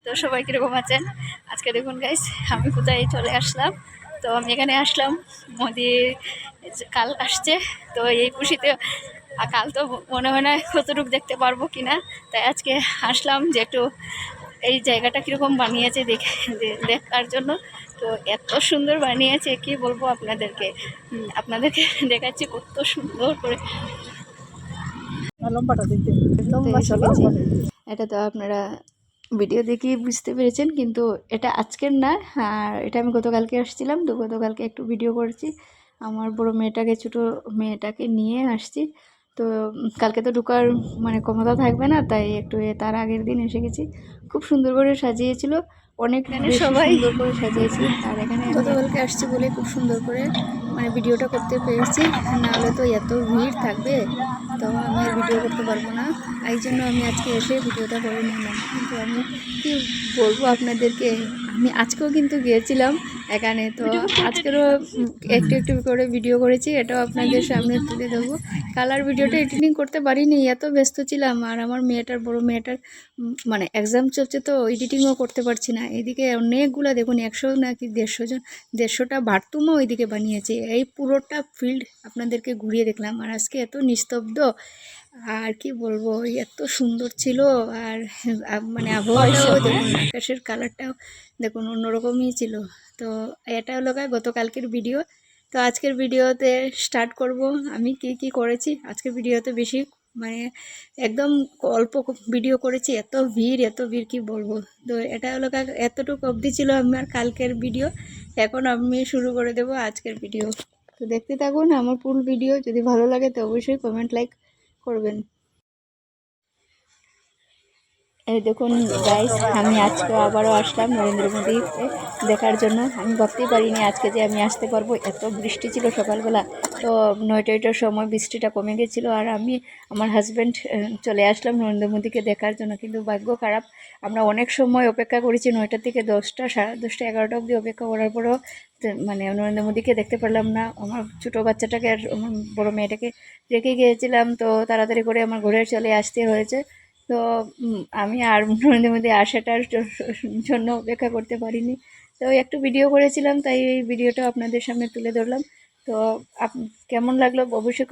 তো সবাই কীরকম আছেন? আজকে দেখুন গাইস, আমি কোথায় চলে আসলাম। তো আমি এখানে আসলাম, মোদি কাল আসছে। তো এই খুশিতে কাল তো মনে হয় না কতটুকু দেখতে পারবো কিনা, তাই আজকে আসলাম যে একটু এই জায়গাটা কীরকম বানিয়েছে দেখার জন্য। তো এত সুন্দর বানিয়েছে কি বলবো আপনাদেরকে, আপনাদেরকে দেখাচ্ছি কত সুন্দর করে। এটা তো আপনারা ভিডিও দেখে বুঝতে পেরেছেন, কিন্তু এটা আজকের না। আর এটা আমি গতকালকে আসছিলাম, তো গতকালকে একটু ভিডিও করেছি। আমার বড় মেয়েটাকে, ছোটো মেয়েটাকে নিয়ে আসছি। তো কালকে তো ঢোকার মানে ক্ষমতা থাকবে না, তাই একটু তার আগের দিন এসে গেছি। খুব সুন্দর করে সাজিয়েছিল, অনেক সবাই সুন্দর করে সাজিয়েছি। আর এখানে গতকালকে আসছি বলে খুব সুন্দর করে মানে ভিডিওটা করতে পেরেছি, না হলে তো এত ভিড় থাকবে, তো আমি আর ভিডিও করতে পারবো না। এই জন্য আমি আজকে এসে ভিডিওটা করে নিলাম। কিন্তু আমি কি বলবো আপনাদেরকে, আমি আজকেও কিন্তু গিয়েছিলাম এখানে, তো আজকেরও একটু একটু করে ভিডিও করেছি, এটাও আপনাদের সামনে তুলে দেবো। কালার ভিডিওটা এডিটিং করতে পারিনি, এত ব্যস্ত ছিলাম। আর আমার মেয়েটার, বড় মেয়েটার মানে এক্সাম চলছে, তো এডিটিংও করতে পারছি না। এদিকে অনেকগুলা দেখুন, 100 নাকি 150টা বাথরুমও ওইদিকে বানিয়েছে। এই পুরোটা ফিল্ড আপনাদেরকে ঘুরিয়ে দেখলাম। আর আজকে এত নিস্তব্ধ, আর কি বলবো, এত সুন্দর ছিল। আর মানে আবহাওয়াটাও দেখুন, আকাশের কালারটাও দেখুন অন্যরকমই ছিল। তো এটা হলো গতকালকের ভিডিও। তো আজকের ভিডিওতে স্টার্ট করব আমি কি কি করেছি। আজকের ভিডিওতে বেশি মানে একদম অল্প ভিডিও করেছি, এত ভিড় কি বলবো। তো এটা হলো এতটুকু অবধি ছিল আমার কালকের ভিডিও। এখন আমি শুরু করে দেব আজকের ভিডিও। তো দেখতে থাকুন আমার ফুল ভিডিও। যদি ভালো লাগে তো অবশ্যই কমেন্ট, লাইক করবেন। এই দেখুন গাইস, আমি আজকে আবারও আসলাম নরেন্দ্র মোদীকে দেখার জন্য। আমি ভাবতেই পারিনি আজকে যে আমি আসতে পারবো। এত বৃষ্টি ছিল সকালবেলা, তো 9টার সময় বৃষ্টিটা কমে গেছিলো। আর আমি, আমার হাজব্যান্ড চলে আসলাম নরেন্দ্র মোদীকে দেখার জন্য। কিন্তু ভাগ্য খারাপ, আমরা অনেক সময় অপেক্ষা করেছি, 9টা থেকে 10টা, 10:30, 11টা অবধি অপেক্ষা করার পরেও মানে নরেন্দ্র মোদীকে দেখতে পারলাম না। আমার ছোটো বাচ্চাটাকে আর আমার বড় মেয়েটাকে রেখে গিয়েছিলাম, তো তাড়াতাড়ি করে আমার ঘরে চলে আসতে হয়েছে। তো আমি আর নরেন্দ্র মোদী আসাটার জন্য অপেক্ষা করতে পারিনি। তো একটু ভিডিও করেছিলাম, তাই এই ভিডিওটা আপনাদের সামনে তুলে ধরলাম। তো কেমন লাগলো অবশ্যই